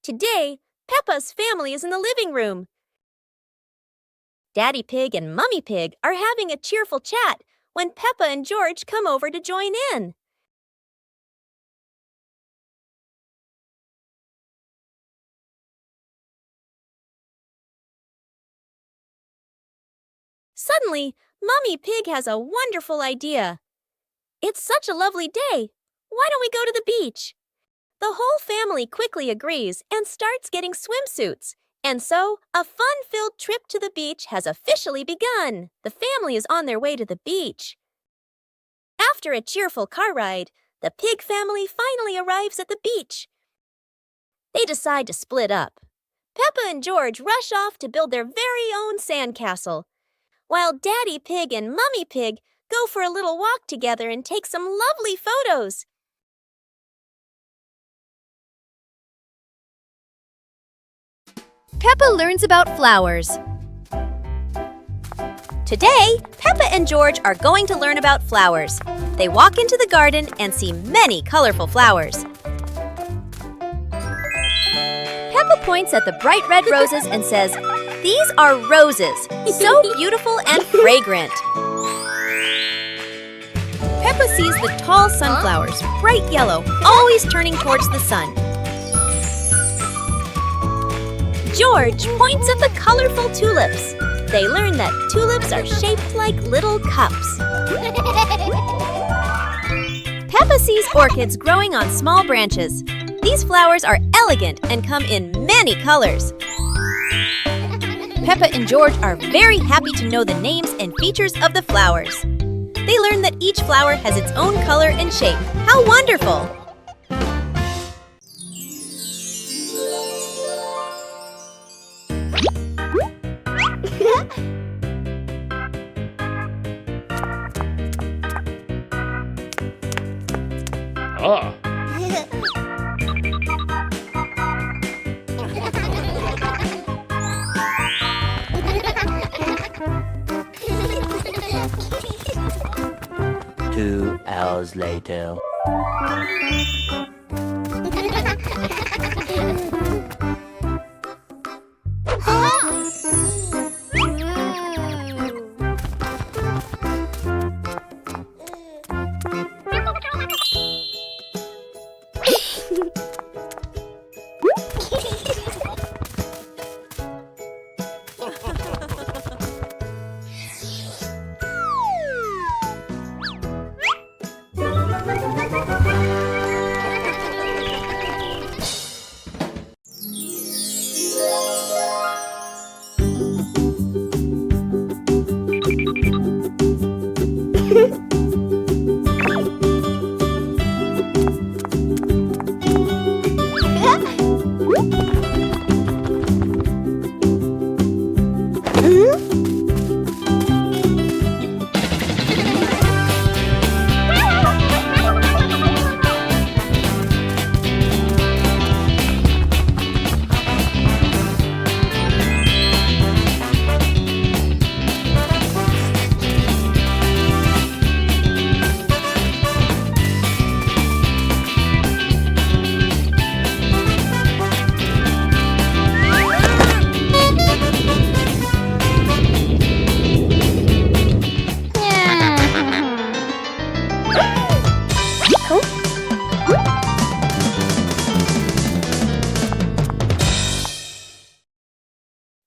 Today, Peppa's family is in the living room. Daddy Pig and Mummy Pig are having a cheerful chat when Peppa and George come over to join in. Suddenly, Mummy Pig has a wonderful idea. It's such a lovely day. Why don't we go to the beach? The whole family quickly agrees and starts getting swimsuits. And so, a fun-filled trip to the beach has officially begun. The family is on their way to the beach. After a cheerful car ride, the pig family finally arrives at the beach. They decide to split up. Peppa and George rush off to build their very own sandcastle, while Daddy Pig and Mummy Pig go for a little walk together and take some lovely photos. Peppa learns about flowers. Today, Peppa and George are going to learn about flowers. They walk into the garden and see many colorful flowers. Peppa points at the bright red roses and says, "These are roses, so beautiful and fragrant." Peppa sees the tall sunflowers, bright yellow, always turning towards the sun. George points at the colorful tulips. They learn that tulips are shaped like little cups. Peppa sees orchids growing on small branches. These flowers are elegant and come in many colors. Peppa and George are very happy to know the names and features of the flowers. They learn that each flower has its own color and shape. How wonderful! Ah. 2 hours later.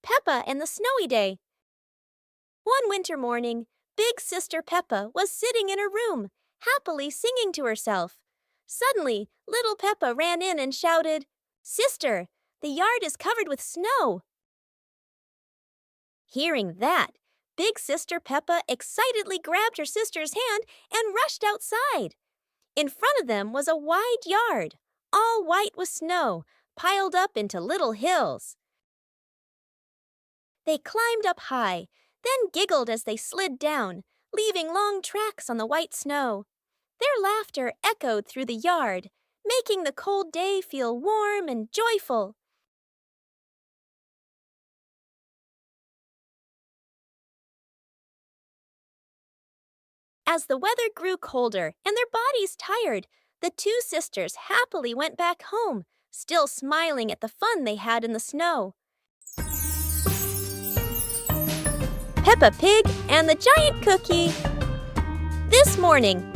Peppa and the Snowy Day. One winter morning, Big Sister Peppa was sitting in her room, happily singing to herself. Suddenly, little Peppa ran in and shouted, "Sister, the yard is covered with snow." Hearing that, Big Sister Peppa excitedly grabbed her sister's hand and rushed outside. In front of them was a wide yard, all white with snow, piled up into little hills. They climbed up high, then giggled as they slid down, leaving long tracks on the white snow. Their laughter echoed through the yard, making the cold day feel warm and joyful. As the weather grew colder and their bodies tired, the two sisters happily went back home, still smiling at the fun they had in the snow. Peppa Pig and the Giant Cookie. This morning.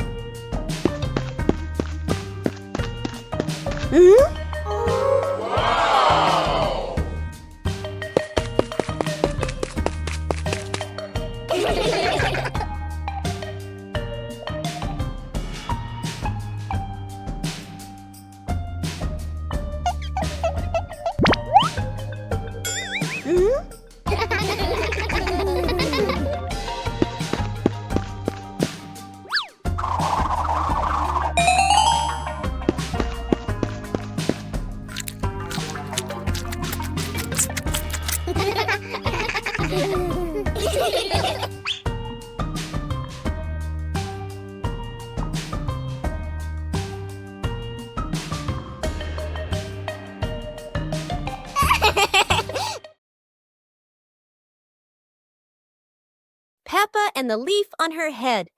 Peppa and the leaf on her head.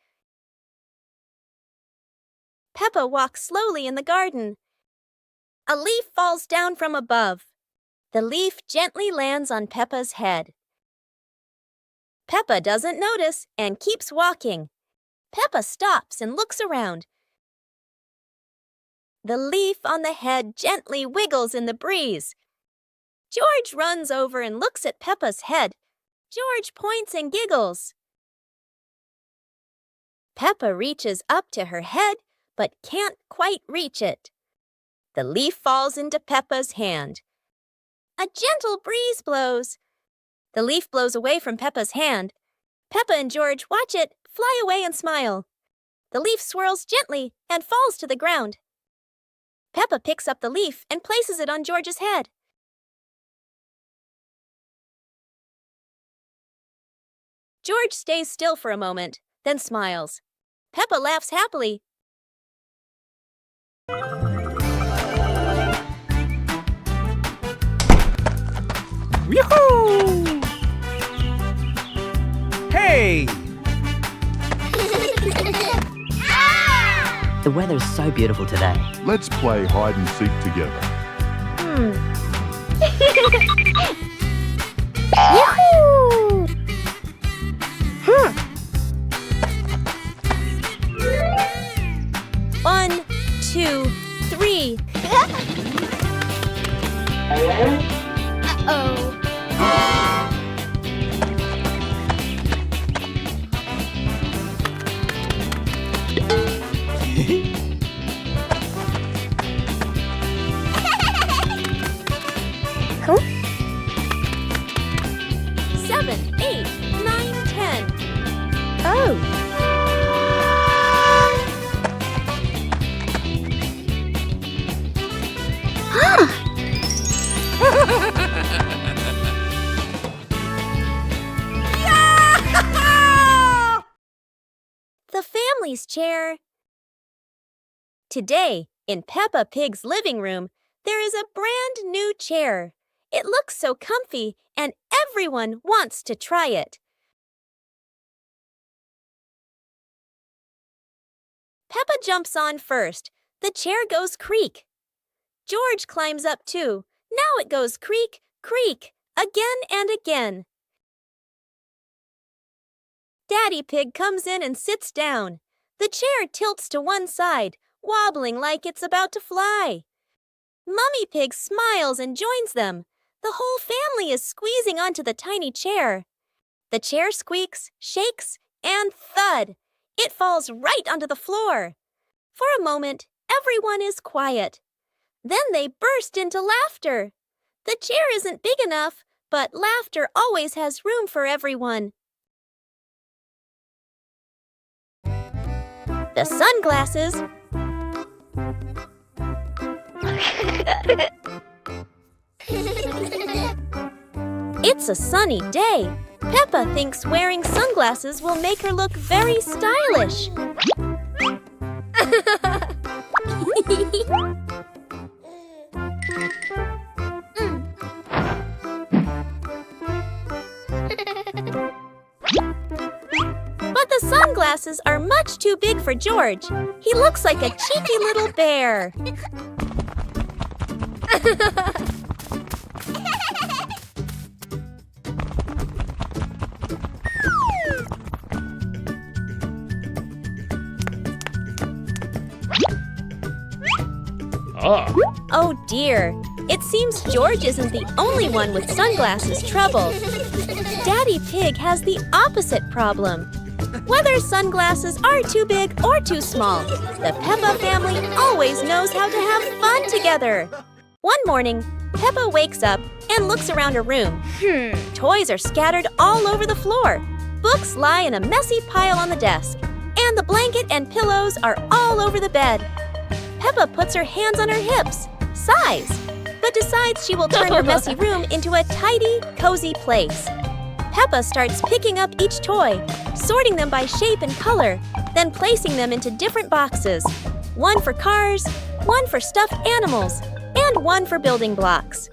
Peppa walks slowly in the garden. A leaf falls down from above. The leaf gently lands on Peppa's head. Peppa doesn't notice and keeps walking. Peppa stops and looks around. The leaf on the head gently wiggles in the breeze. George runs over and looks at Peppa's head. George points and giggles. Peppa reaches up to her head, but can't quite reach it. The leaf falls into Peppa's hand. A gentle breeze blows. The leaf blows away from Peppa's hand. Peppa and George watch it fly away and smile. The leaf swirls gently and falls to the ground. Peppa picks up the leaf and places it on George's head. George stays still for a moment, then smiles. Peppa laughs happily. Yoo-hoo! Hey! The weather's so beautiful today. Let's play hide and seek together. Yahoo! One, two, three. Seven, 8, 9, 10. Oh. The family's chair. Today, in Peppa Pig's living room, there is a brand new chair. It looks so comfy, and everyone wants to try it. Peppa jumps on first. The chair goes creak. George climbs up too. Now it goes creak, creak, again and again. Daddy Pig comes in and sits down. The chair tilts to one side, wobbling like it's about to fly. Mummy Pig smiles and joins them. The whole family is squeezing onto the tiny chair. The chair squeaks, shakes, and thud. It falls right onto the floor. For a moment, everyone is quiet. Then they burst into laughter. The chair isn't big enough, but laughter always has room for everyone. The sunglasses. It's a sunny day. Peppa thinks wearing sunglasses will make her look very stylish. But the sunglasses are much too big for George. He looks like a cheeky little bear. Oh dear, it seems George isn't the only one with sunglasses trouble. Daddy Pig has the opposite problem. Whether sunglasses are too big or too small, the Peppa family always knows how to have fun together. One morning, Peppa wakes up and looks around her room. Toys are scattered all over the floor. Books lie in a messy pile on the desk. And the blanket and pillows are all over the bed. Peppa puts her hands on her hips, sighs, but decides she will turn her messy room into a tidy, cozy place. Peppa starts picking up each toy, sorting them by shape and color, then placing them into different boxes. One for cars, one for stuffed animals, and one for building blocks.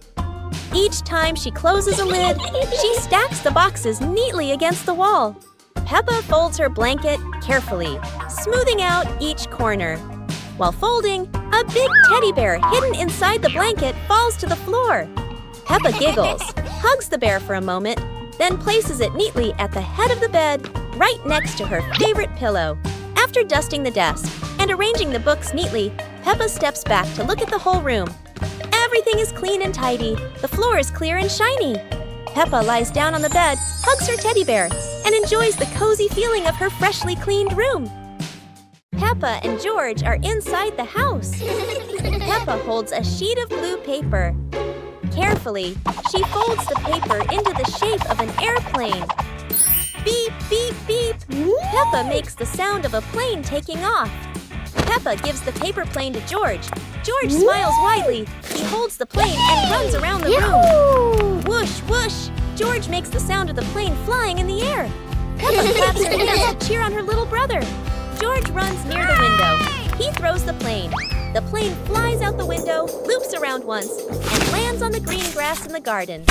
Each time she closes a lid, she stacks the boxes neatly against the wall. Peppa folds her blanket carefully, smoothing out each corner. While folding, a big teddy bear hidden inside the blanket falls to the floor. Peppa giggles, hugs the bear for a moment, then places it neatly at the head of the bed, right next to her favorite pillow. After dusting the desk and arranging the books neatly, Peppa steps back to look at the whole room. Everything is clean and tidy. The floor is clear and shiny. Peppa lies down on the bed, hugs her teddy bear, and enjoys the cozy feeling of her freshly cleaned room. Peppa and George are inside the house. Peppa holds a sheet of blue paper. Carefully, she folds the paper into the shape of an airplane. Beep, beep, beep. Peppa makes the sound of a plane taking off. Peppa gives the paper plane to George. George smiles widely. He holds the plane and runs around the room. Whoosh, whoosh. George makes the sound of the plane flying in the air. Peppa claps her hands to cheer on her little brother. George runs near the window. He throws the plane. The plane flies out the window, loops around once, and lands on the green grass in the garden.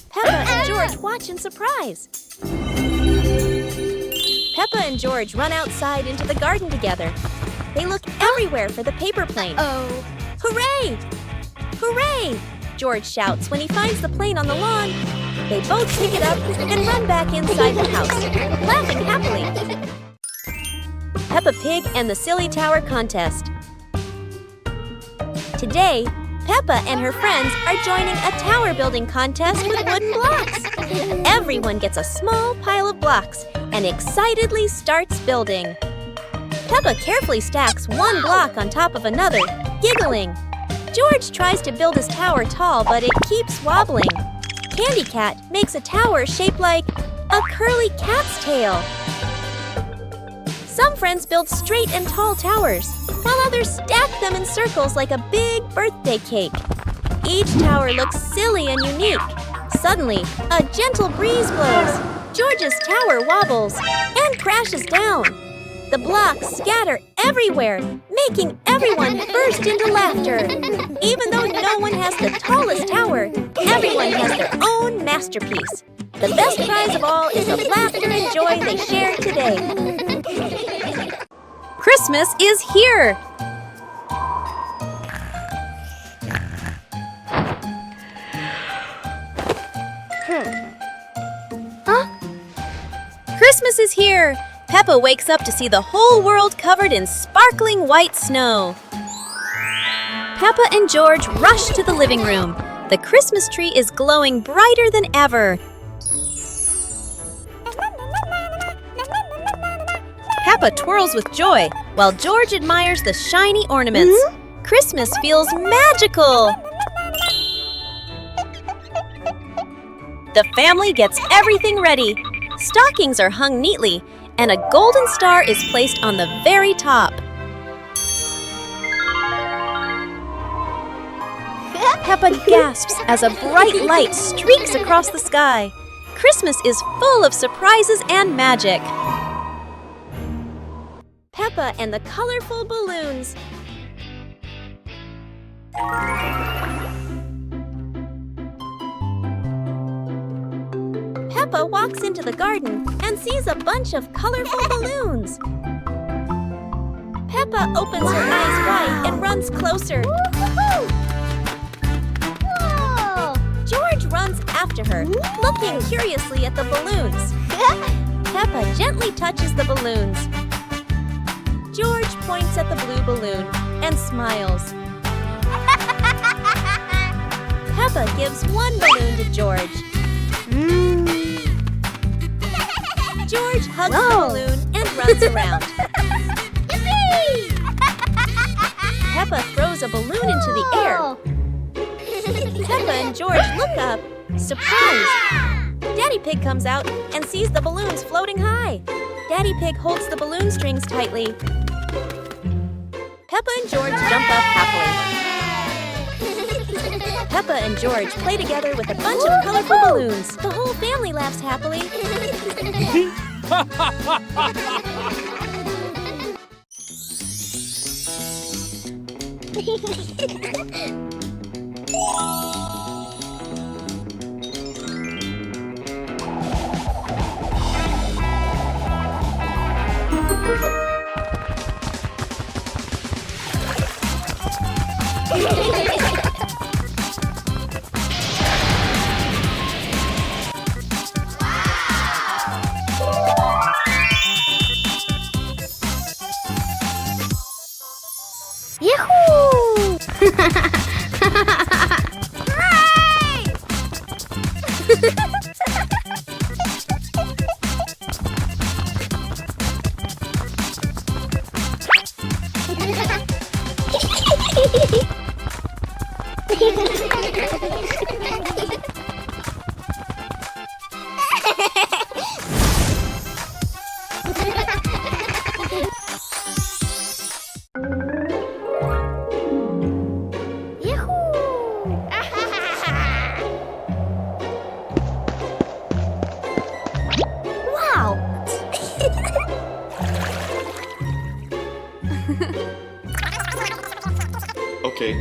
Peppa and George watch in surprise. Peppa and George run outside into the garden together. They look everywhere for the paper plane. Hooray! Hooray! George shouts when he finds the plane on the lawn. They both pick it up and run back inside the house, laughing happily. Peppa Pig and the Silly Tower Contest. Today, Peppa and her friends are joining a tower building contest with wooden blocks. Everyone gets a small pile of blocks and excitedly starts building. Peppa carefully stacks one block on top of another, giggling. George tries to build his tower tall, but it keeps wobbling. Candy Cat makes a tower shaped like a curly cat's tail. Some friends build straight and tall towers, while others stack them in circles like a big birthday cake. Each tower looks silly and unique. Suddenly, a gentle breeze blows. George's tower wobbles and crashes down. The blocks scatter everywhere, making everyone burst into laughter. Even though no one has the tallest tower, everyone has their own masterpiece. The best prize of all is the laughter and joy they share today. Christmas is here! Christmas is here! Peppa wakes up to see the whole world covered in sparkling white snow. Peppa and George rush to the living room. The Christmas tree is glowing brighter than ever. Peppa twirls with joy, while George admires the shiny ornaments. Christmas feels magical! The family gets everything ready. Stockings are hung neatly, and a golden star is placed on the very top. Peppa gasps as a bright light streaks across the sky. Christmas is full of surprises and magic. Peppa and the colorful balloons. Peppa walks into the garden and sees a bunch of colorful balloons. Peppa opens her eyes wide and runs closer. after her, looking curiously at the balloons. Peppa gently touches the balloons. George points at the blue balloon and smiles. Peppa gives one balloon to George. George hugs the balloon and runs around. Peppa throws a balloon into the air. Peppa and George look up, surprised. Daddy Pig comes out and sees the balloons floating high. Daddy Pig holds the balloon strings tightly. Peppa and George jump up happily. Peppa and George play together with a bunch of colorful balloons. The whole family laughs happily. Yahoo! Wow! Okay.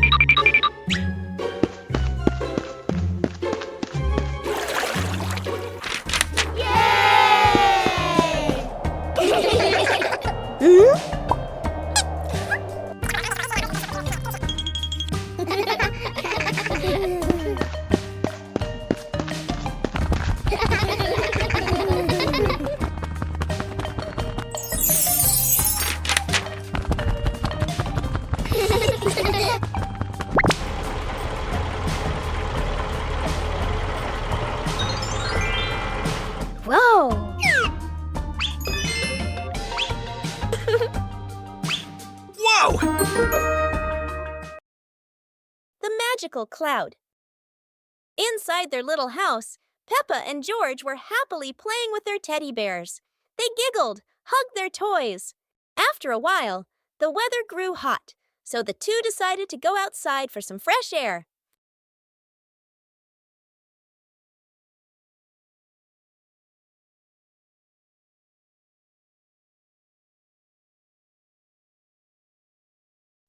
Whoa! The magical cloud. Inside their little house, Peppa and George were happily playing with their teddy bears. They giggled, hugged their toys. After a while, the weather grew hot, so the two decided to go outside for some fresh air.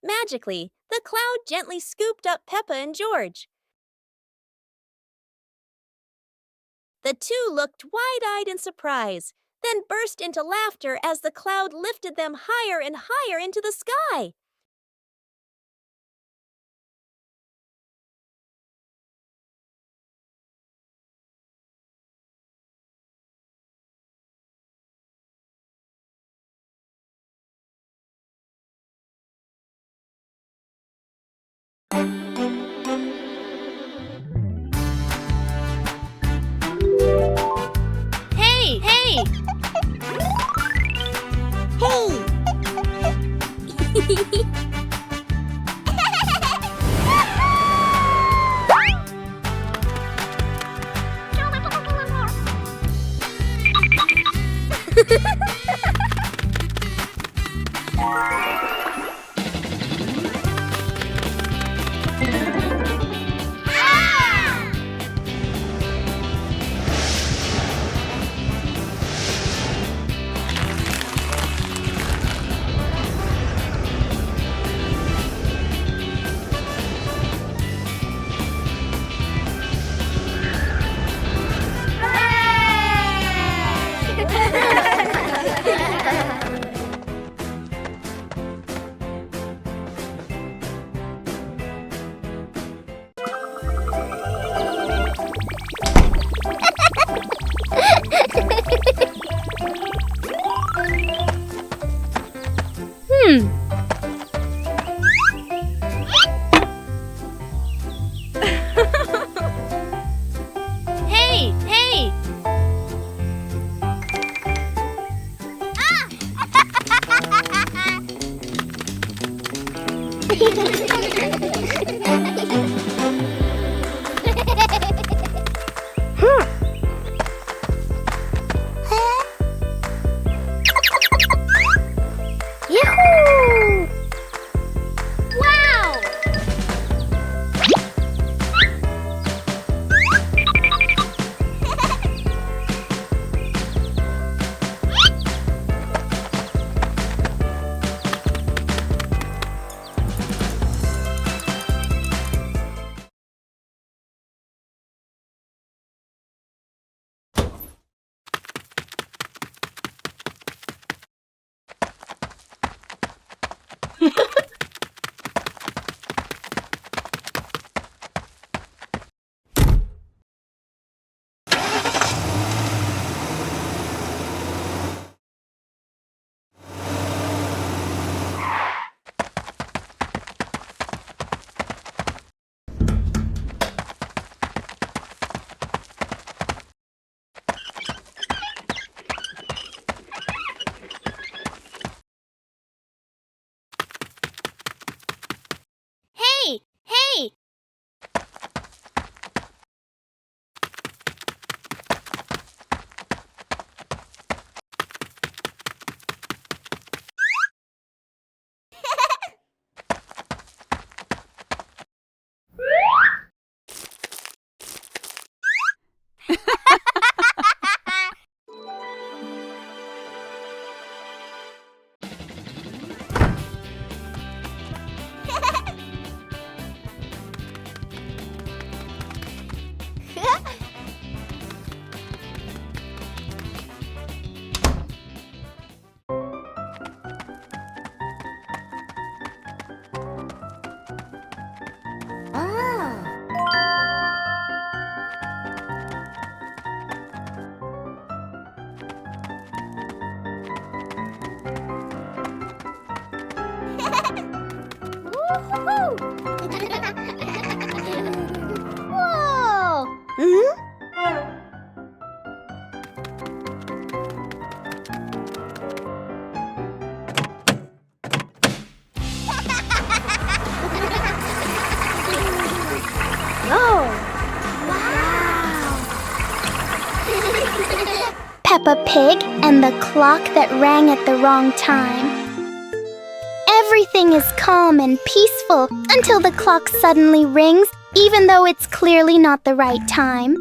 Magically, the cloud gently scooped up Peppa and George. The two looked wide-eyed in surprise, then burst into laughter as the cloud lifted them higher and higher into the sky. Hey! Hey! Yahoo! Wow! Hey! Hey! Whoa! Peppa Pig and the clock that rang at the wrong time. Everything is calm and peaceful until the clock suddenly rings, even though it's clearly not the right time.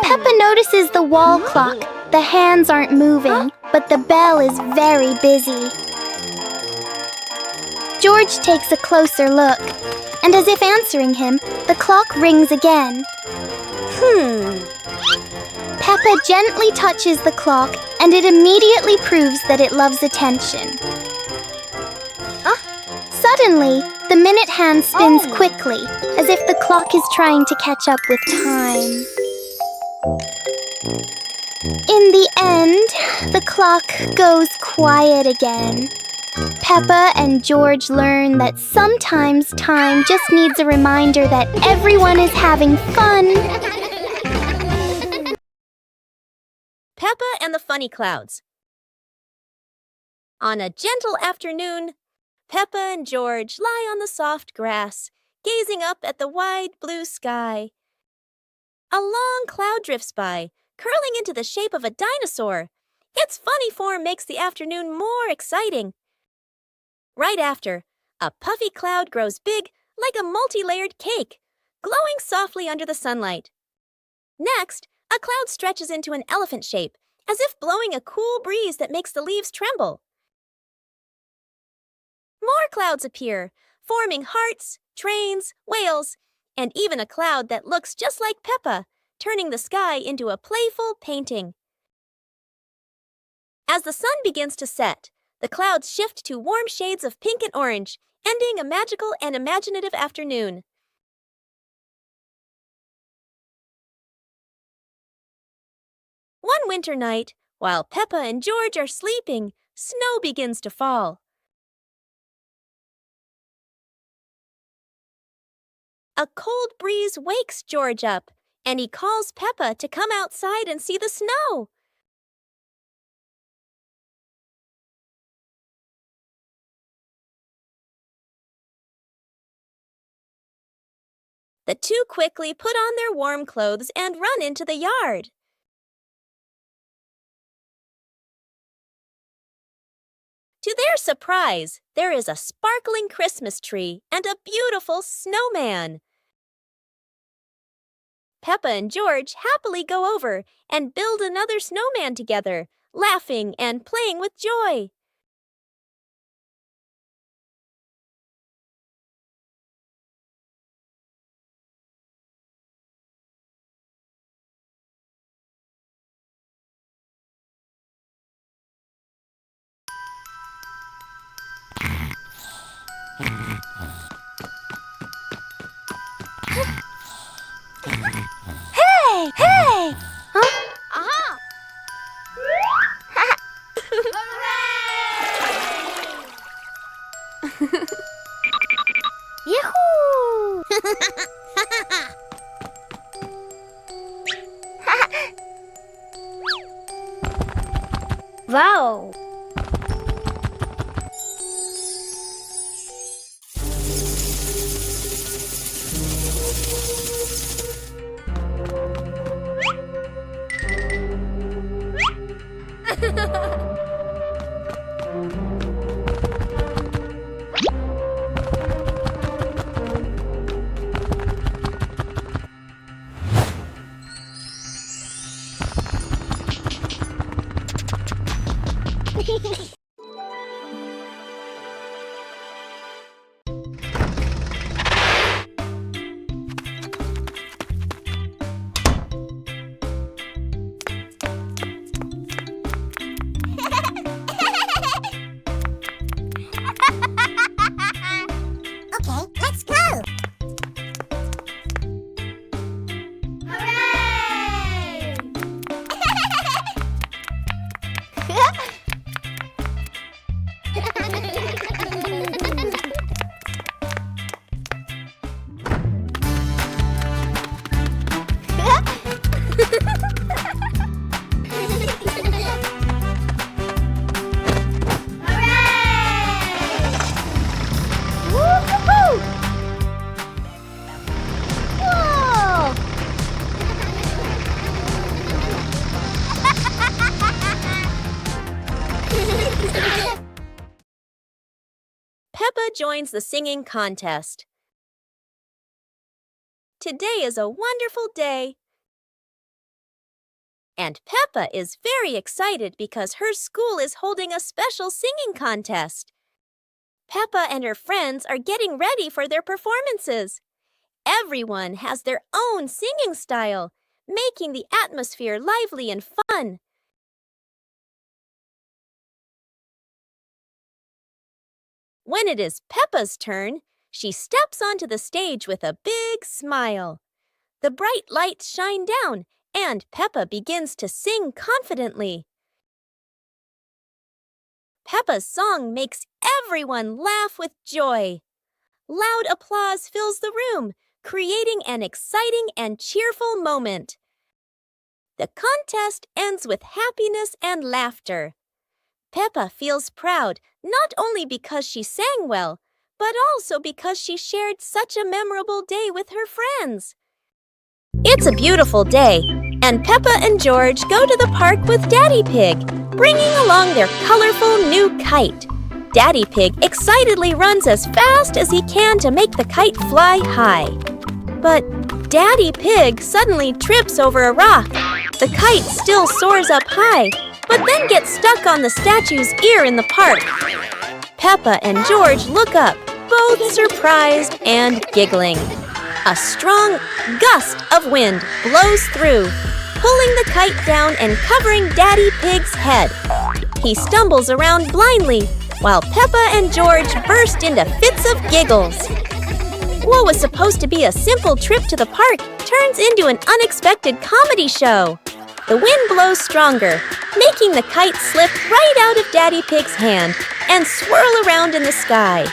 Peppa notices the wall clock. The hands aren't moving, but the bell is very busy. George takes a closer look, and as if answering him, the clock rings again. Peppa gently touches the clock, and it immediately proves that it loves attention. Suddenly, the minute hand spins quickly, as if the clock is trying to catch up with time. In the end, the clock goes quiet again. Peppa and George learn that sometimes time just needs a reminder that everyone is having fun. Peppa and the Funny Clouds. On a gentle afternoon, Peppa and George lie on the soft grass, gazing up at the wide blue sky. A long cloud drifts by, curling into the shape of a dinosaur. Its funny form makes the afternoon more exciting. Right after, a puffy cloud grows big like a multi-layered cake, glowing softly under the sunlight. Next, a cloud stretches into an elephant shape, as if blowing a cool breeze that makes the leaves tremble. More clouds appear, forming hearts, trains, whales, and even a cloud that looks just like Peppa, turning the sky into a playful painting. As the sun begins to set, the clouds shift to warm shades of pink and orange, ending a magical and imaginative afternoon. One winter night, while Peppa and George are sleeping, snow begins to fall. A cold breeze wakes George up, and he calls Peppa to come outside and see the snow. The two quickly put on their warm clothes and run into the yard. To their surprise, there is a sparkling Christmas tree and a beautiful snowman. Peppa and George happily go over and build another snowman together, laughing and playing with joy. Hey! Hey! Huh? Aha! Yahoo! Wow! Okay, let's go! Hooray! Woo-hoo-hoo! Whoa! Peppa joins the singing contest. Today is a wonderful day. And Peppa is very excited because her school is holding a special singing contest. Peppa and her friends are getting ready for their performances. Everyone has their own singing style, making the atmosphere lively and fun. When it is Peppa's turn, she steps onto the stage with a big smile. The bright lights shine down, and Peppa begins to sing confidently. Peppa's song makes everyone laugh with joy. Loud applause fills the room, creating an exciting and cheerful moment. The contest ends with happiness and laughter. Peppa feels proud not only because she sang well, but also because she shared such a memorable day with her friends. It's a beautiful day, and Peppa and George go to the park with Daddy Pig, bringing along their colorful new kite. Daddy Pig excitedly runs as fast as he can to make the kite fly high. But Daddy Pig suddenly trips over a rock. The kite still soars up high, but then gets stuck on the statue's ear in the park. Peppa and George look up, both surprised and giggling. A strong gust of wind blows through, pulling the kite down and covering Daddy Pig's head. He stumbles around blindly, while Peppa and George burst into fits of giggles. What was supposed to be a simple trip to the park turns into an unexpected comedy show. The wind blows stronger, making the kite slip right out of Daddy Pig's hand and swirl around in the sky.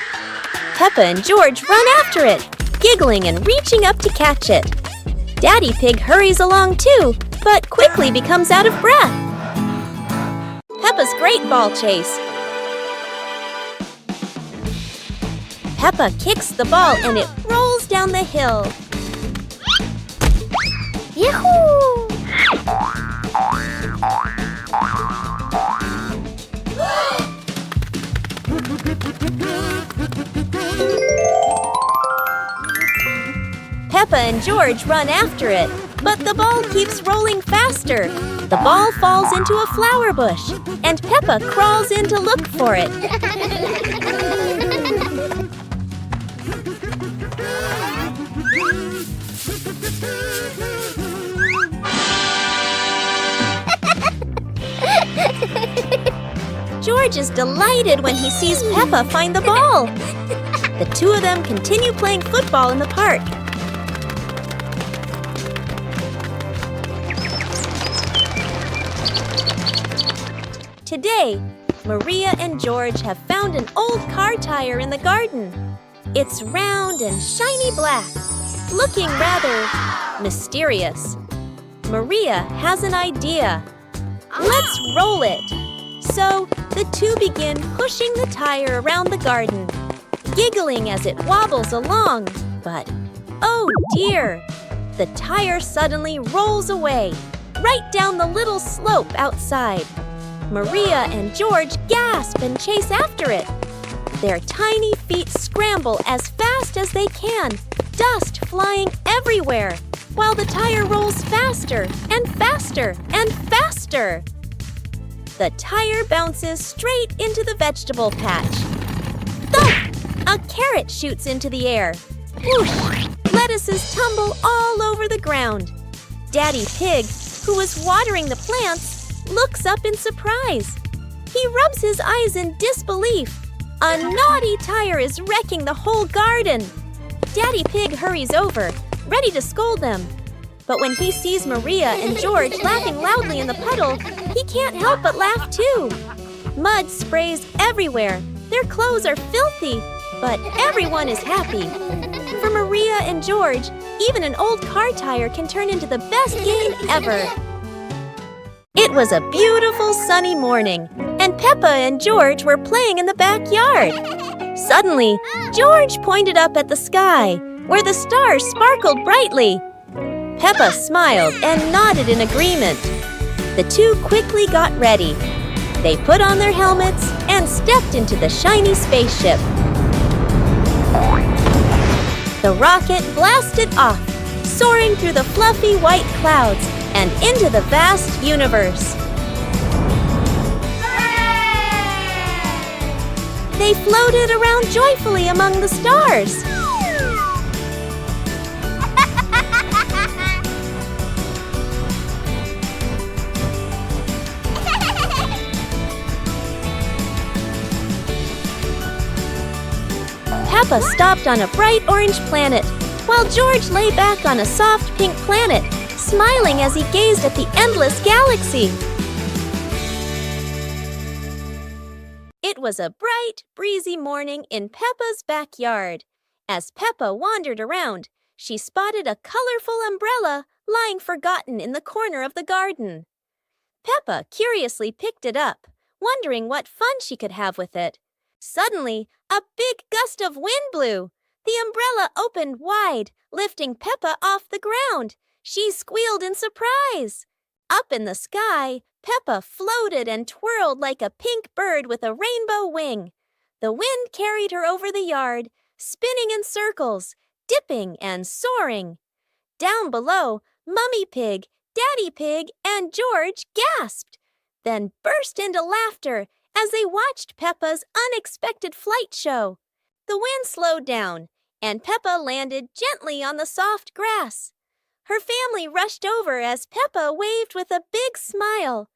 Peppa and George run after it, giggling and reaching up to catch it. Daddy Pig hurries along too, but quickly becomes out of breath. Peppa's great ball chase. Peppa kicks the ball and it rolls down the hill. Yahoo! Peppa and George run after it, but the ball keeps rolling faster. The ball falls into a flower bush, and Peppa crawls in to look for it. George is delighted when he sees Peppa find the ball. The two of them continue playing football in the park. Today, Maria and George have found an old car tire in the garden. It's round and shiny black, looking rather mysterious. Maria has an idea. Let's roll it. So, the two begin pushing the tire around the garden, giggling as it wobbles along. But, oh dear, the tire suddenly rolls away, right down the little slope outside. Maria and George gasp and chase after it. Their tiny feet scramble as fast as they can, dust flying everywhere, while the tire rolls faster and faster and faster. The tire bounces straight into the vegetable patch. Thump! A carrot shoots into the air. Whoosh! Lettuces tumble all over the ground. Daddy Pig, who was watering the plants, looks up in surprise. He rubs his eyes in disbelief. A naughty tire is wrecking the whole garden. Daddy Pig hurries over, ready to scold them. But when he sees Maria and George laughing loudly in the puddle, he can't help but laugh too. Mud sprays everywhere. Their clothes are filthy, but everyone is happy. For Maria and George, even an old car tire can turn into the best game ever. It was a beautiful sunny morning, and Peppa and George were playing in the backyard. Suddenly, George pointed up at the sky, where the stars sparkled brightly. Peppa smiled and nodded in agreement. The two quickly got ready. They put on their helmets and stepped into the shiny spaceship. The rocket blasted off, soaring through the fluffy white clouds and into the vast universe. They floated around joyfully among the stars. Peppa stopped on a bright orange planet, while George lay back on a soft pink planet, smiling as he gazed at the endless galaxy. It was a bright, breezy morning in Peppa's backyard. As Peppa wandered around, she spotted a colorful umbrella lying forgotten in the corner of the garden. Peppa curiously picked it up, wondering what fun she could have with it. Suddenly, a big gust of wind blew. The umbrella opened wide, lifting Peppa off the ground. She squealed in surprise. Up in the sky, Peppa floated and twirled like a pink bird with a rainbow wing. The wind carried her over the yard, spinning in circles, dipping and soaring. Down below, Mummy Pig, Daddy Pig, and George gasped, then burst into laughter as they watched Peppa's unexpected flight show. The wind slowed down, and Peppa landed gently on the soft grass. Her family rushed over as Peppa waved with a big smile.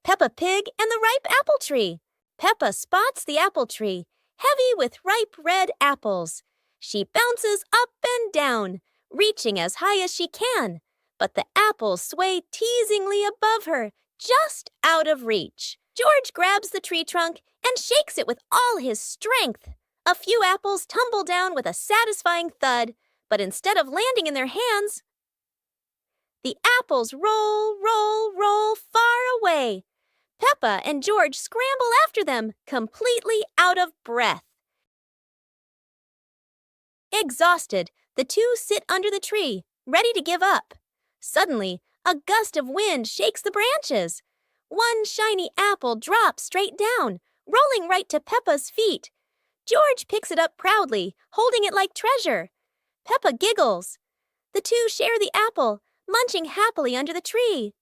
Peppa Pig and the Ripe Apple Tree. Peppa spots the apple tree, heavy with ripe red apples. She bounces up and down, reaching as high as she can, but the apples sway teasingly above her, just out of reach. George grabs the tree trunk and shakes it with all his strength. A few apples tumble down with a satisfying thud, but instead of landing in their hands, the apples roll, roll, roll far away. Peppa and George scramble after them, completely out of breath. Exhausted, the two sit under the tree, ready to give up. Suddenly, a gust of wind shakes the branches. One shiny apple drops straight down, rolling right to Peppa's feet. George picks it up proudly, holding it like treasure. Peppa giggles. The two share the apple, munching happily under the tree.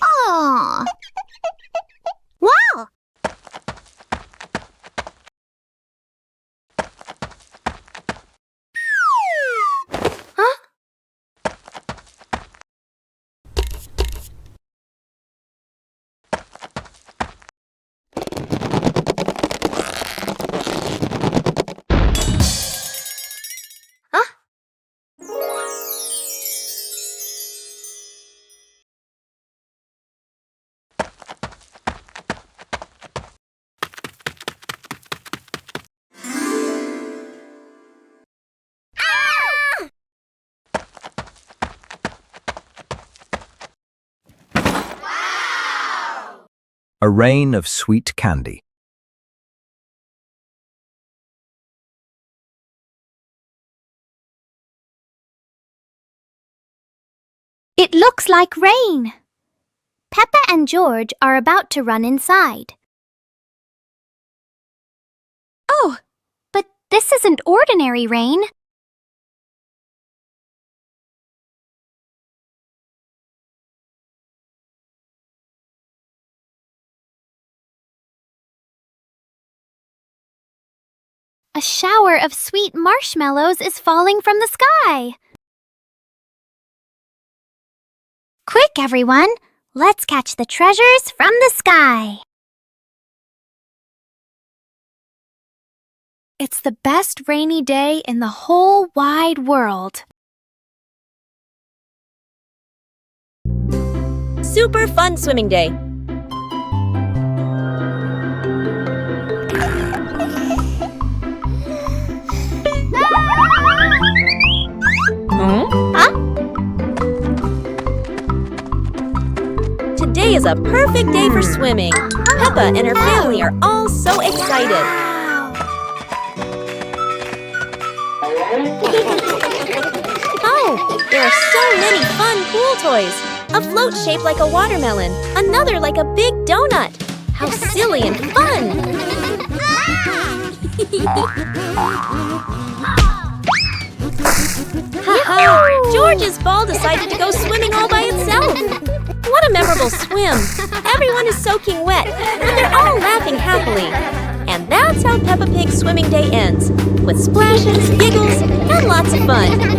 Aww. Wow. Huh? Huh? A rain of sweet candy. It looks like rain. Peppa and George are about to run inside. Oh, but this isn't ordinary rain. A shower of sweet marshmallows is falling from the sky. Quick, everyone! Let's catch the treasures from the sky. It's the best rainy day in the whole wide world. Super fun swimming day. Today is a perfect day for swimming. Peppa and her family are all so excited. Oh, there are so many fun pool toys. A float shaped like a watermelon, another like a big donut. How silly and fun! Ha-ha! George's ball decided to go swimming all by itself. What a memorable swim! Everyone is soaking wet, but they're all laughing happily. And that's how Peppa Pig's swimming day ends, with splashes, giggles, and lots of fun.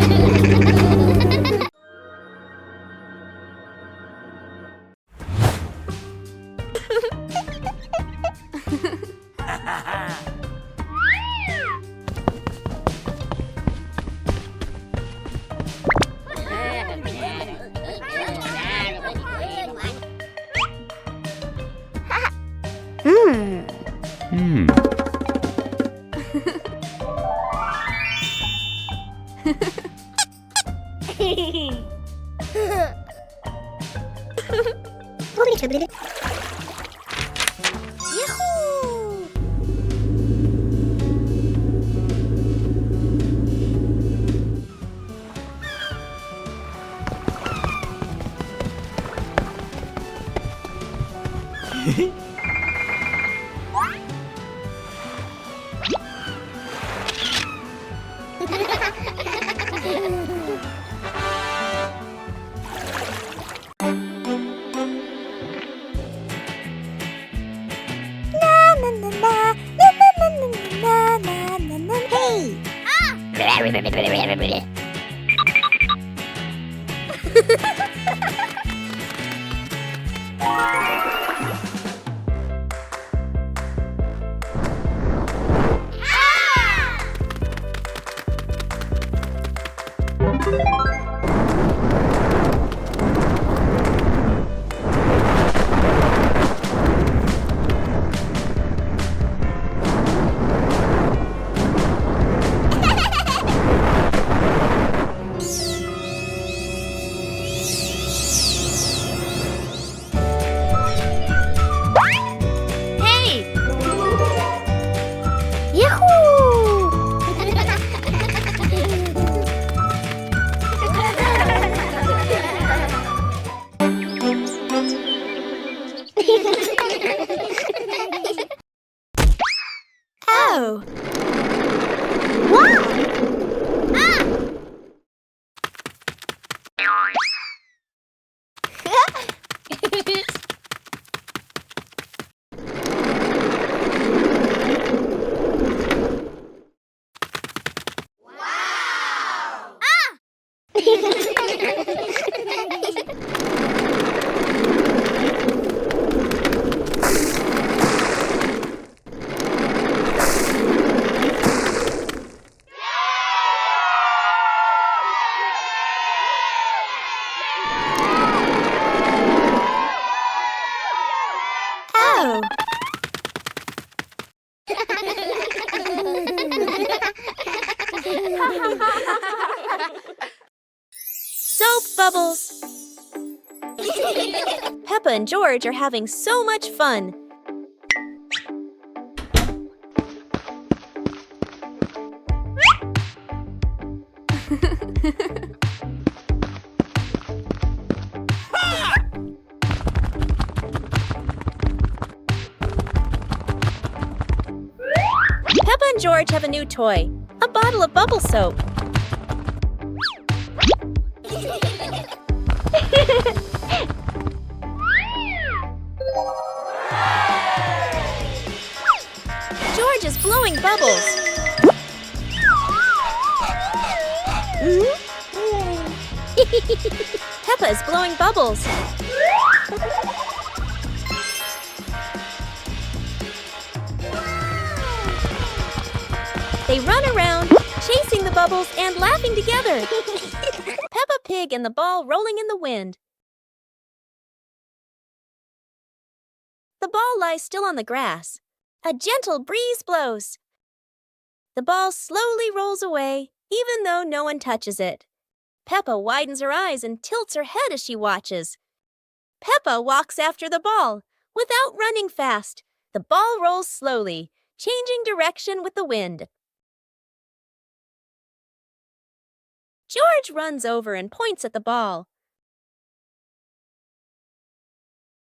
Oh! Oh! Soap bubbles! Peppa and George are having so much fun. Peppa and George have a new toy, a bottle of bubble soap. George is blowing bubbles. Peppa is blowing bubbles. They run around, chasing the bubbles and laughing together. Peppa Pig and the ball rolling in the wind. The ball lies still on the grass. A gentle breeze blows. The ball slowly rolls away, even though no one touches it. Peppa widens her eyes and tilts her head as she watches. Peppa walks after the ball. Without running fast, the ball rolls slowly, changing direction with the wind. George runs over and points at the ball.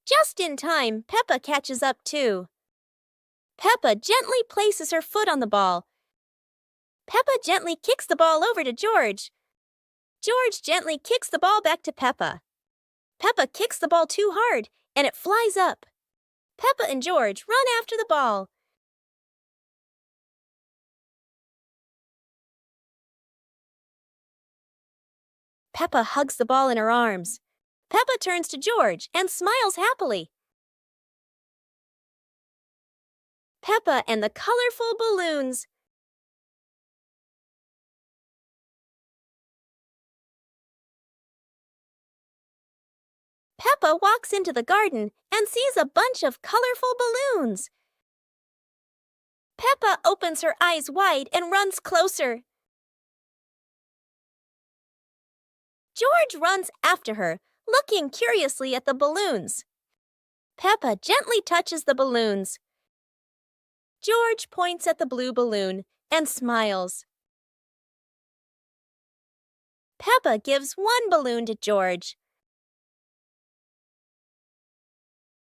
Just in time, Peppa catches up too. Peppa gently places her foot on the ball. Peppa gently kicks the ball over to George. George gently kicks the ball back to Peppa. Peppa kicks the ball too hard, and it flies up. Peppa and George run after the ball. Peppa hugs the ball in her arms. Peppa turns to George and smiles happily. Peppa and the colorful balloons. Peppa walks into the garden and sees a bunch of colorful balloons. Peppa opens her eyes wide and runs closer. George runs after her, looking curiously at the balloons. Peppa gently touches the balloons. George points at the blue balloon and smiles. Peppa gives one balloon to George.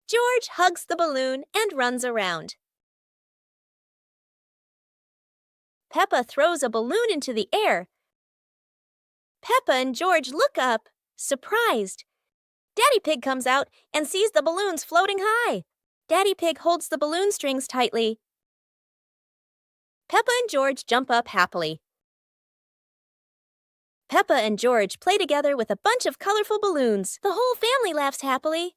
George hugs the balloon and runs around. Peppa throws a balloon into the air. Peppa and George look up, surprised. Daddy Pig comes out and sees the balloons floating high. Daddy Pig holds the balloon strings tightly. Peppa and George jump up happily. Peppa and George play together with a bunch of colorful balloons. The whole family laughs happily.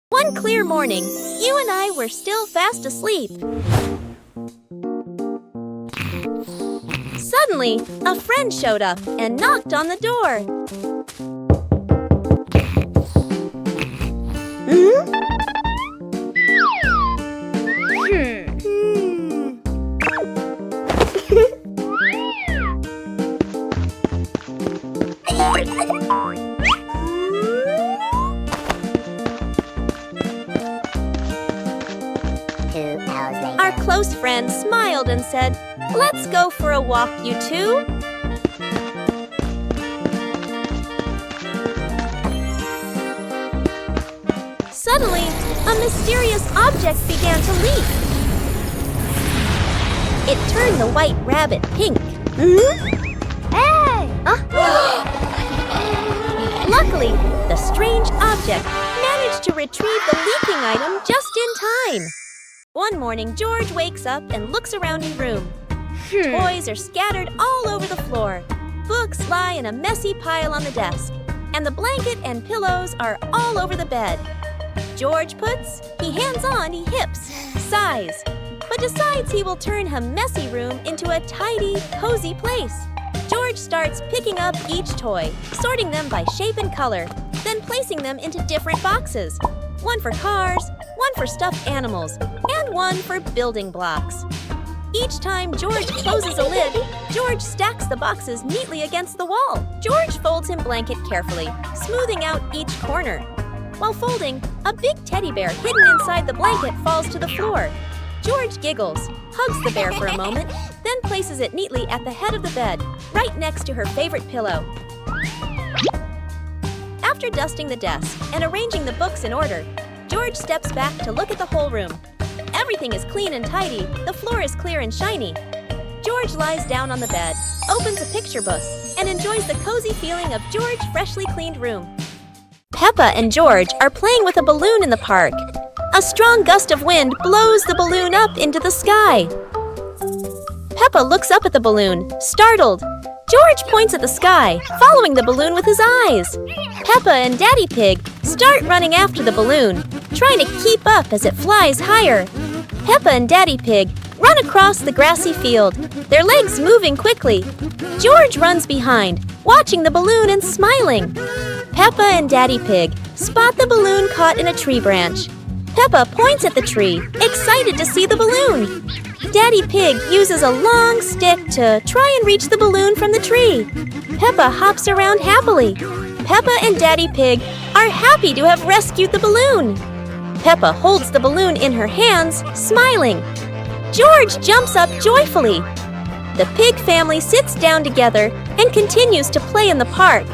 One clear morning, you and I were still fast asleep. Suddenly, a friend showed up and knocked on the door. Our close friend smiled and said, "Let's go for a walk, you two." Suddenly, a mysterious object began to leap. It turned the white rabbit pink. Hey! Luckily, the strange object managed to retrieve the leaking item just in time. One morning, George wakes up and looks around his room. Toys are scattered all over the floor. Books lie in a messy pile on the desk. And the blanket and pillows are all over the bed. George puts, he hands on, he hips, sighs, but decides he will turn her messy room into a tidy, cozy place. George starts picking up each toy, sorting them by shape and color, then placing them into different boxes. One for cars, one for stuffed animals, and one for building blocks. Each time George closes a lid, George stacks the boxes neatly against the wall. George folds his blanket carefully, smoothing out each corner. While folding, a big teddy bear hidden inside the blanket falls to the floor. George giggles, hugs the bear for a moment, then places it neatly at the head of the bed, right next to her favorite pillow. After dusting the desk and arranging the books in order, George steps back to look at the whole room. Everything is clean and tidy, the floor is clear and shiny. George lies down on the bed, opens a picture book, and enjoys the cozy feeling of George's freshly cleaned room. Peppa and George are playing with a balloon in the park. A strong gust of wind blows the balloon up into the sky. Peppa looks up at the balloon, startled. George points at the sky, following the balloon with his eyes. Peppa and Daddy Pig start running after the balloon, trying to keep up as it flies higher. Peppa and Daddy Pig run across the grassy field, their legs moving quickly. George runs behind, watching the balloon and smiling. Peppa and Daddy Pig spot the balloon caught in a tree branch. Peppa points at the tree, excited to see the balloon. Daddy Pig uses a long stick to try and reach the balloon from the tree. Peppa hops around happily. Peppa and Daddy Pig are happy to have rescued the balloon. Peppa holds the balloon in her hands, smiling. George jumps up joyfully. The pig family sits down together and continues to play in the park.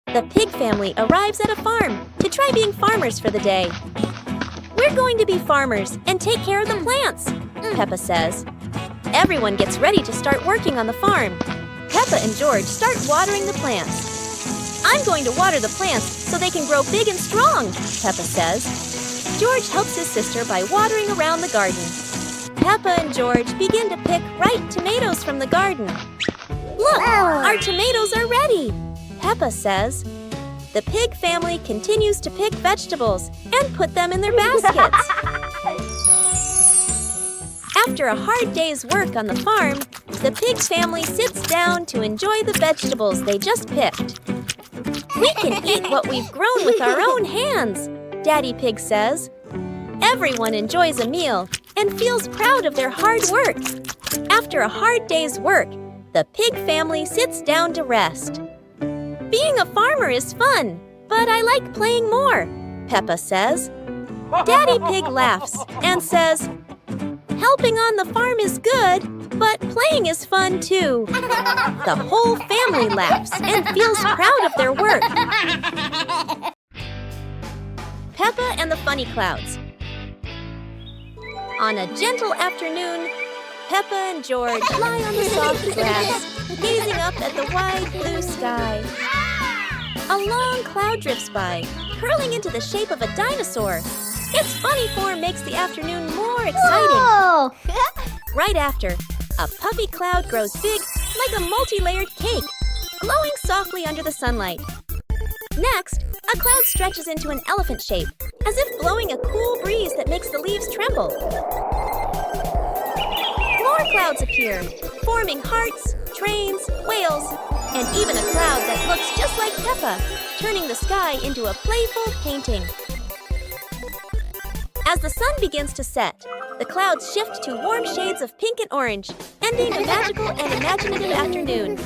The pig family arrives at a farm to try being farmers for the day. We're going to be farmers and take care of the plants, Peppa says. Everyone gets ready to start working on the farm. Peppa and George start watering the plants. I'm going to water the plants so they can grow big and strong, Peppa says. George helps his sister by watering around the garden. Peppa and George begin to pick ripe tomatoes from the garden. Look, our tomatoes are ready, Peppa says. The pig family continues to pick vegetables and put them in their baskets. After a hard day's work on the farm, the pig family sits down to enjoy the vegetables they just picked. We can eat what we've grown with our own hands, Daddy Pig says. Everyone enjoys a meal and feels proud of their hard work. After a hard day's work, the pig family sits down to rest. Being a farmer is fun, but I like playing more, Peppa says. Daddy Pig laughs and says, helping on the farm is good, but playing is fun too. The whole family laughs and feels proud of their work. Peppa and the Funny Clouds. On a gentle afternoon, Peppa and George lie on the soft grass, gazing up at the wide blue sky. A long cloud drifts by, curling into the shape of a dinosaur. Its funny form makes the afternoon more exciting. Whoa! Right after, a puffy cloud grows big like a multi-layered cake, glowing softly under the sunlight. Next, a cloud stretches into an elephant shape, as if blowing a cool breeze that makes the leaves tremble. More clouds appear, forming hearts, trains, whales, and even a cloud that looks just like Peppa, turning the sky into a playful painting. As the sun begins to set, the clouds shift to warm shades of pink and orange, ending a magical and imaginative afternoon.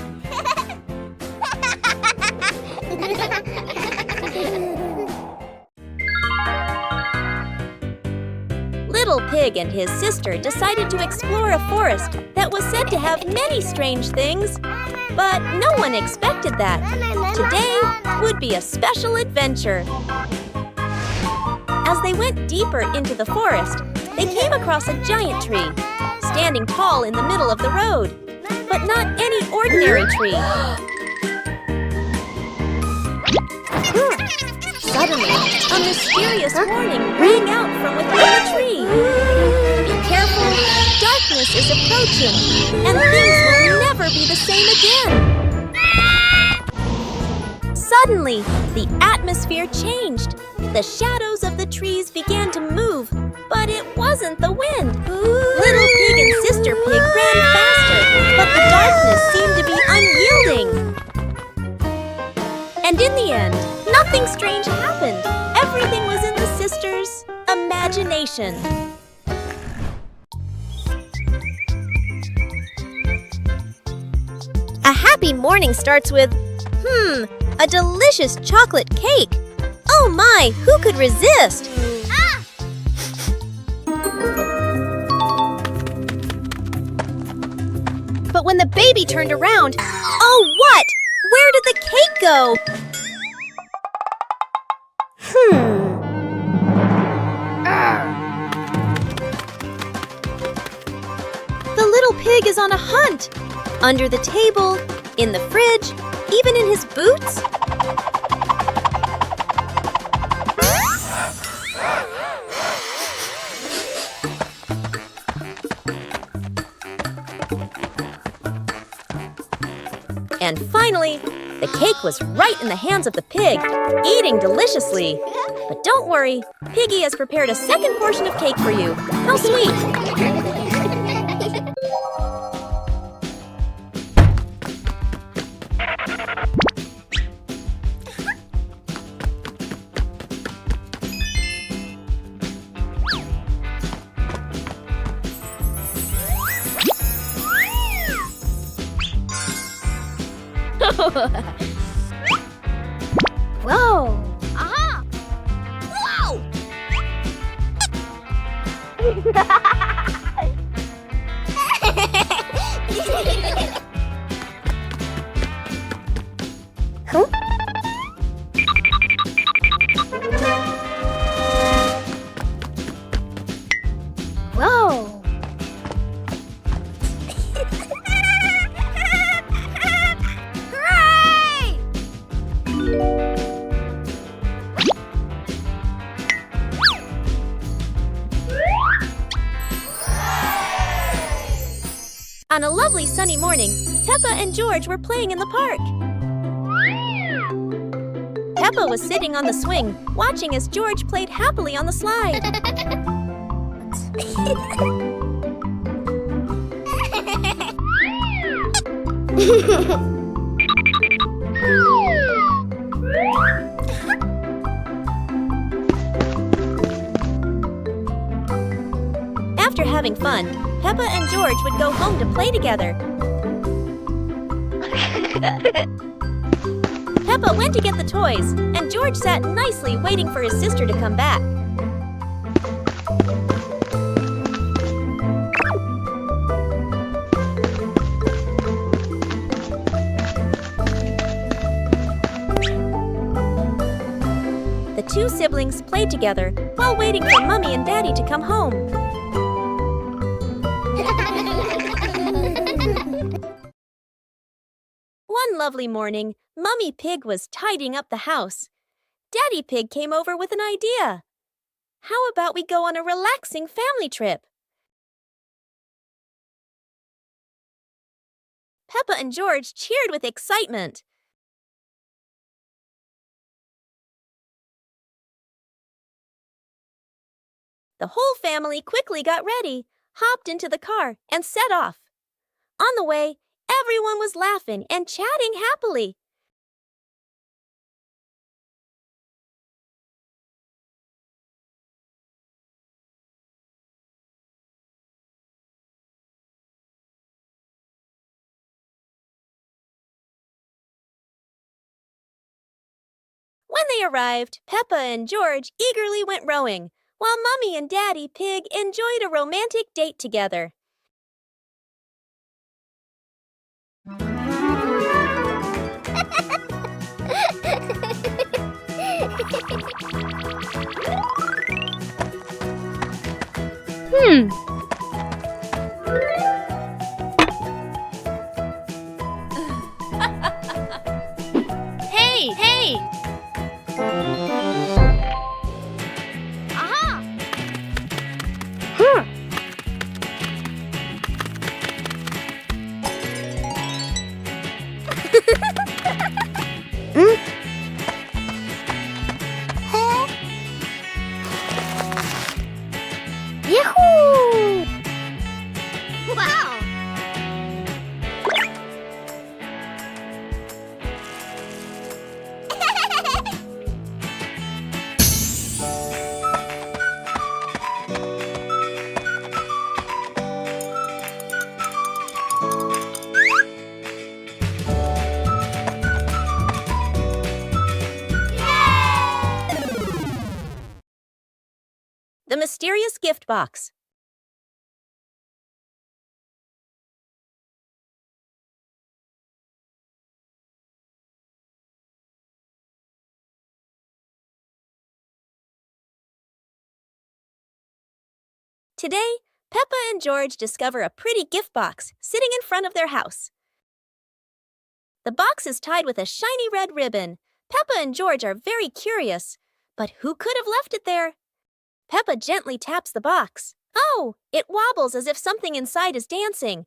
Little Pig and his sister decided to explore a forest that was said to have many strange things. But no one expected that. Today would be a special adventure. As they went deeper into the forest, they came across a giant tree, standing tall in the middle of the road. But not any ordinary tree. Suddenly, a mysterious warning rang out from within the tree. Be careful, darkness is approaching, and things will never be the same again. Suddenly, the atmosphere changed. The shadows of the trees began to move, but it wasn't the wind. Little Pig and Sister Pig ran faster, but the darkness seemed to be unyielding. And in the end, nothing strange happened. Everything was in the sisters' imagination. A happy morning starts with, a delicious chocolate cake. Oh my, who could resist? But when the baby turned around, oh what? Where did the cake go? The little pig is on a hunt. Under the table, in the fridge, even in his boots. And finally, the cake was right in the hands of the pig, eating deliciously. But don't worry, Piggy has prepared a second portion of cake for you. How sweet! Whoa! Aha! Whoa! Huh? Whoa! Hooray! On a lovely sunny morning, Peppa and George were playing in the park. Peppa was sitting on the swing, watching as George played happily on the slide. After having fun, Peppa and George would go home to play together. Peppa went to get the toys, and George sat nicely waiting for his sister to come back. The two siblings played together while waiting for Mummy and Daddy to come home. One lovely morning, Mummy Pig was tidying up the house. Daddy Pig came over with an idea. How about we go on a relaxing family trip? Peppa and George cheered with excitement. The whole family quickly got ready, hopped into the car, and set off. On the way, everyone was laughing and chatting happily. When they arrived, Peppa and George eagerly went rowing, while Mummy and Daddy Pig enjoyed a romantic date together. me! Aha! Yahoo! Wow! The mysterious gift box. Today, Peppa and George discover a pretty gift box sitting in front of their house. The box is tied with a shiny red ribbon. Peppa and George are very curious, but who could have left it there? Peppa gently taps the box. Oh, it wobbles as if something inside is dancing.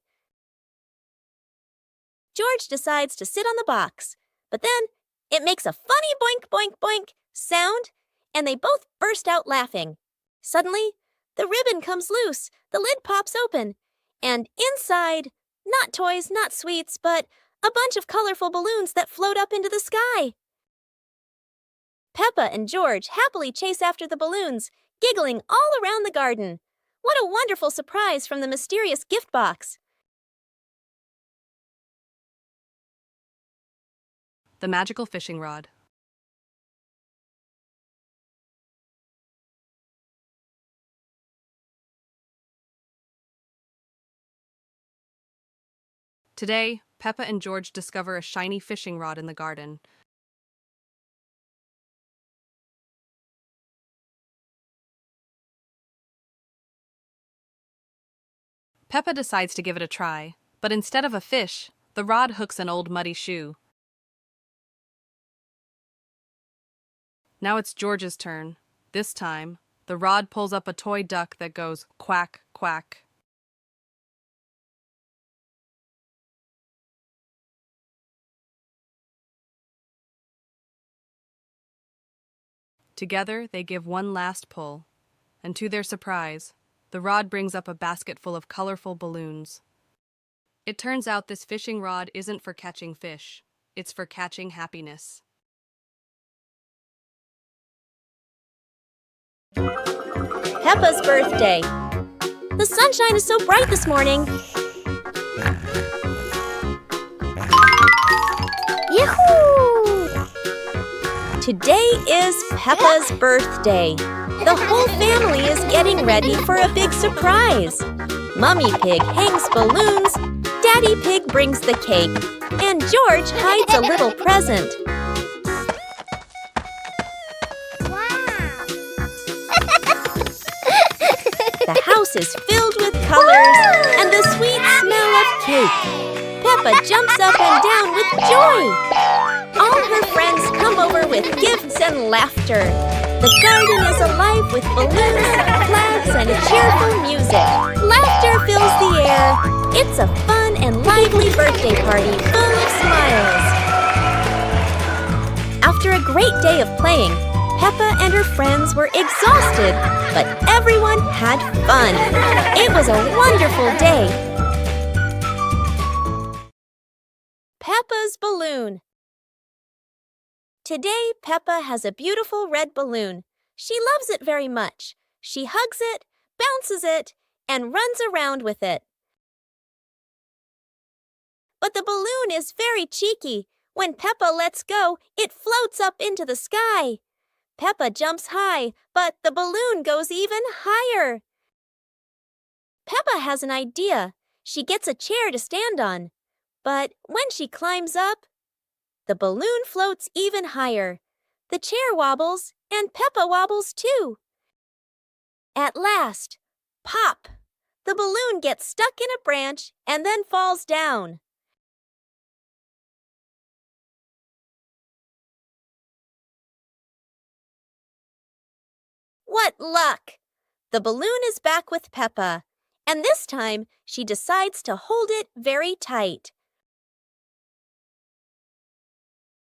George decides to sit on the box, but then it makes a funny boink, boink, boink sound, and they both burst out laughing. Suddenly, the ribbon comes loose, the lid pops open, and inside, not toys, not sweets, but a bunch of colorful balloons that float up into the sky. Peppa and George happily chase after the balloons, giggling all around the garden. What a wonderful surprise from the mysterious gift box. The magical fishing rod. Today, Peppa and George discover a shiny fishing rod in the garden. Peppa decides to give it a try, but instead of a fish, the rod hooks an old muddy shoe. Now it's George's turn. This time, the rod pulls up a toy duck that goes quack, quack. Together, they give one last pull, and to their surprise, the rod brings up a basket full of colorful balloons. It turns out this fishing rod isn't for catching fish, it's for catching happiness. Peppa's birthday. The sunshine is so bright this morning. Yahoo! Today is Peppa's birthday. The whole family is getting ready for a big surprise. Mummy Pig hangs balloons, Daddy Pig brings the cake, and George hides a little present. The house is filled with colors and the sweet smell of cake. Peppa jumps up and down with joy. All her friends come over with gifts and laughter. The garden is alive with balloons, flags, and cheerful music. Laughter fills the air. It's a fun and lively birthday party full of smiles. After a great day of playing, Peppa and her friends were exhausted, but everyone had fun. It was a wonderful day. Peppa's balloon. Today, Peppa has a beautiful red balloon. She loves it very much. She hugs it, bounces it, and runs around with it. But the balloon is very cheeky. When Peppa lets go, it floats up into the sky. Peppa jumps high, but the balloon goes even higher. Peppa has an idea. She gets a chair to stand on. But when she climbs up, the balloon floats even higher. The chair wobbles, and Peppa wobbles too. At last, pop! The balloon gets stuck in a branch and then falls down. What luck! The balloon is back with Peppa, and this time she decides to hold it very tight.